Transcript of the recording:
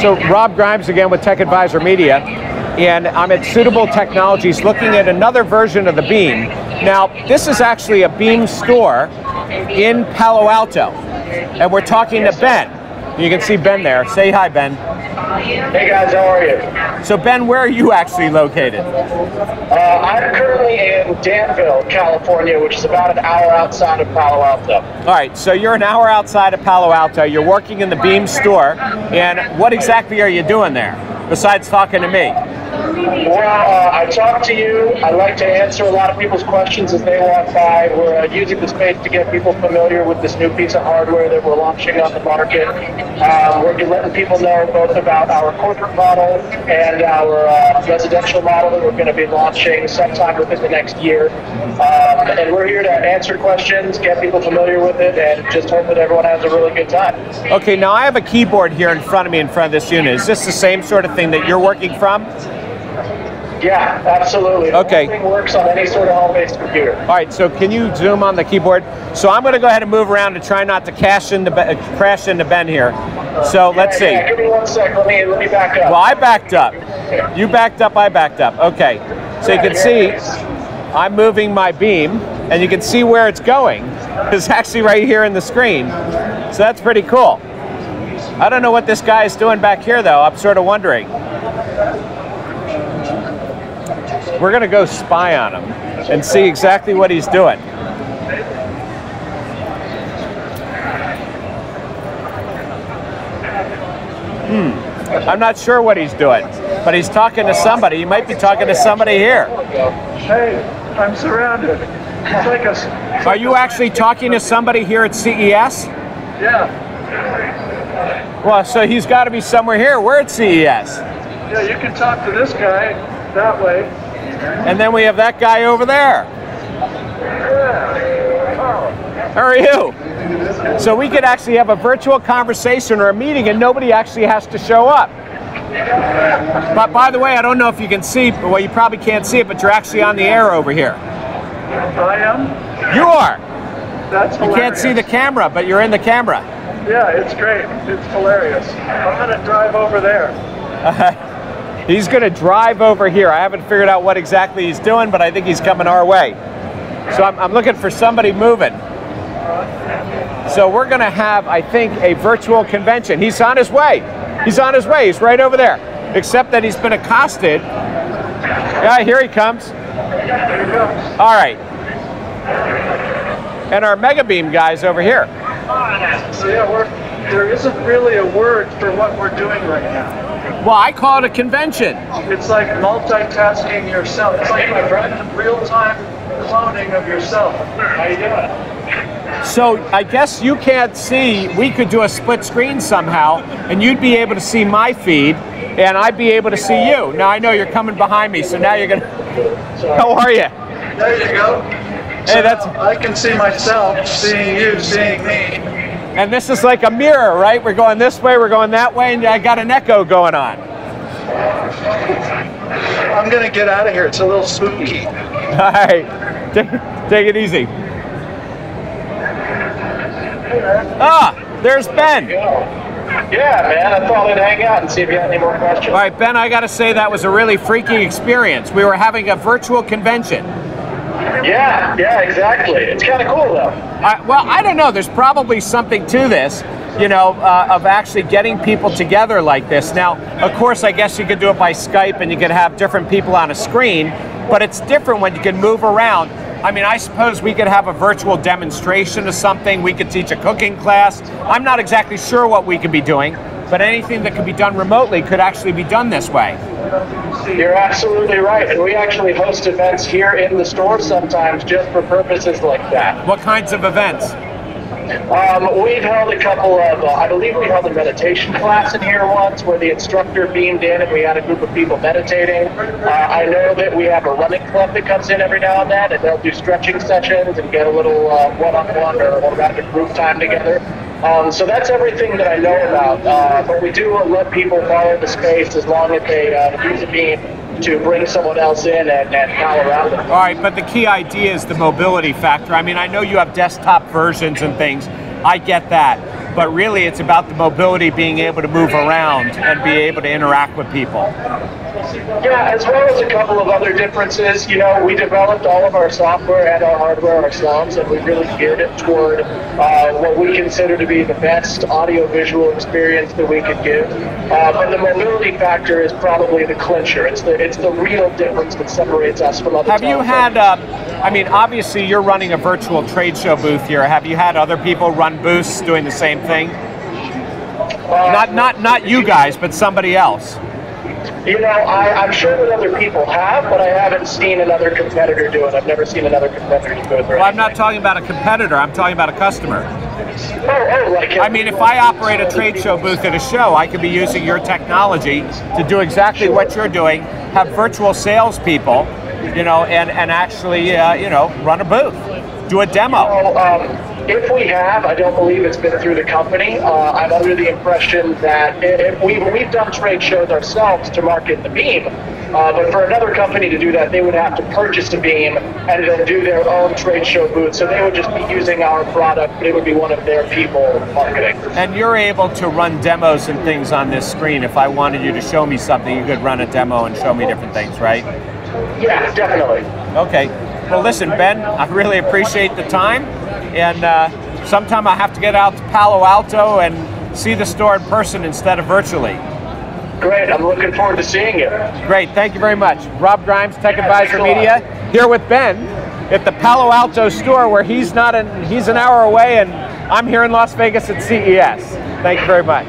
So Rob Grimes again with Tech Advisor Media, and I'm at Suitable Technologies looking at another version of the Beam. Now, this is actually a Beam store in Palo Alto, and we're talking to Ben. You can see Ben there. Say hi, Ben. Hey guys, how are you? So Ben, where are you actually located? I'm currently in Danville, California, which is about an hour outside of Palo Alto. All right, so you're an hour outside of Palo Alto. You're working in the Beam store, and what exactly are you doing there, besides talking to me? Well, I talk to you. I like to answer a lot of people's questions as they walk by. We're using the space to get people familiar with this new piece of hardware that we're launching on the market. We're letting people know both about our corporate model and our residential model that we're going to be launching sometime within the next year. And we're here to answer questions, get people familiar with it, and just hope that everyone has a really good time. Okay, now I have a keyboard here in front of me in front of this unit. Is this the same sort of thing that you're working from? Yeah, absolutely. Okay. The whole thing works on any sort of home-based computer. All right, so can you zoom on the keyboard? So I'm going to go ahead and move around to try not to crash into Ben here. So let's see. Yeah, give me 1 sec. Let me back up. Well, I backed up. You backed up, I backed up. Okay. So you can see I'm moving my Beam, and you can see where it's going. It's actually right here in the screen. So that's pretty cool. I don't know what this guy is doing back here, though. I'm sort of wondering. We're going to go spy on him and see exactly what he's doing. I'm not sure what he's doing, but he's talking to somebody. He might be talking to somebody here. Hey, I'm surrounded. It's like a... Are you actually talking to somebody here at CES? Yeah. Well, so he's got to be somewhere here. We're at CES. Yeah, you can talk to this guy that way. And then we have that guy over there. Yeah. Oh. How are you? So we could actually have a virtual conversation or a meeting and nobody actually has to show up. But by the way, I don't know if you can see, well, you probably can't see it, but you're actually on the air over here. I am? You are. That's hilarious. You can't see the camera, but you're in the camera. Yeah, it's great. It's hilarious. I'm going to drive over there. He's going to drive over here. I haven't figured out what exactly he's doing, but I think he's coming our way. So I'm looking for somebody moving. So we're going to have, I think, a virtual convention. He's on his way. He's on his way. He's right over there. Except that he's been accosted. Yeah, here he comes. Here he goes. All right. And our Mega Beam guy's over here. So yeah, there isn't really a word for what we're doing right now. Well, I call it a convention. It's like multitasking yourself. It's like real-time cloning of yourself. How you doing? So I guess you can't see, we could do a split screen somehow, and you'd be able to see my feed, and I'd be able to see you. Now I know you're coming behind me, so now you're gonna, how are you? There you go. Hey, So that's, I can see myself, seeing you, seeing me. and this is like a mirror, right? We're going this way, we're going that way, and I got an echo going on. I'm gonna get out of here. It's a little spooky. All right, take it easy. Ah, there's Ben. Yeah, man. I thought I'd hang out and see if you had any more questions. All right, Ben, I got to say that was a really freaky experience. We were having a virtual convention. Yeah, exactly. It's kind of cool, though. Well, I don't know. There's probably something to this, you know, of actually getting people together like this. Now, of course, I guess you could do it by Skype and you could have different people on a screen, but it's different when you can move around. I mean, I suppose we could have a virtual demonstration of something. We could teach a cooking class. I'm not exactly sure what we could be doing, but anything that could be done remotely could actually be done this way. You're absolutely right. And we actually host events here in the store sometimes just for purposes like that. What kinds of events? We've held a couple of, I believe we held a meditation class in here once where the instructor beamed in and we had a group of people meditating. I know that we have a running club that comes in every now and then, and they'll do stretching sessions and get a little one-on-one or rapid group time together. So that's everything that I know about, but we do let people follow the space as long as they use a beam to bring someone else in and pal around them. All right, but the key idea is the mobility factor. I mean, I know you have desktop versions and things. I get that. but really it's about the mobility, being able to move around and be able to interact with people. Yeah, as well as a couple of other differences. You know, we developed all of our software and our hardware ourselves, and we really geared it toward what we consider to be the best audio-visual experience that we could give. But the mobility factor is probably the clincher. It's the real difference that separates us from other. Have you had? I mean, obviously you're running a virtual trade show booth here. Have you had other people run booths doing the same thing? Not you guys, but somebody else. You know, I'm sure that other people have, but I haven't seen another competitor do it. I've never seen another competitor do it. Well, I'm not talking about a competitor. I'm talking about a customer. Like I mean, if I operate a trade show booth at a show, I could be using your technology to do exactly what you're doing, have virtual salespeople, you know, and actually, you know, run a booth, do a demo. If we have, I don't believe it's been through the company. I'm under the impression that we've done trade shows ourselves to market the Beam, but for another company to do that, they would have to purchase the Beam and then do their own trade show booth. So they would just be using our product, but it would be one of their people marketing. And you're able to run demos and things on this screen. If I wanted you to show me something, you could run a demo and show me different things, right? Yeah, definitely. Okay. Well, listen, Ben, I really appreciate the time. And sometime I have to get out to Palo Alto and see the store in person instead of virtually. Great, I'm looking forward to seeing you. Great, thank you very much. Rob Grimes, Tech Advisor Media, here with Ben at the Palo Alto store where he's an hour away and I'm here in Las Vegas at CES. Thank you very much.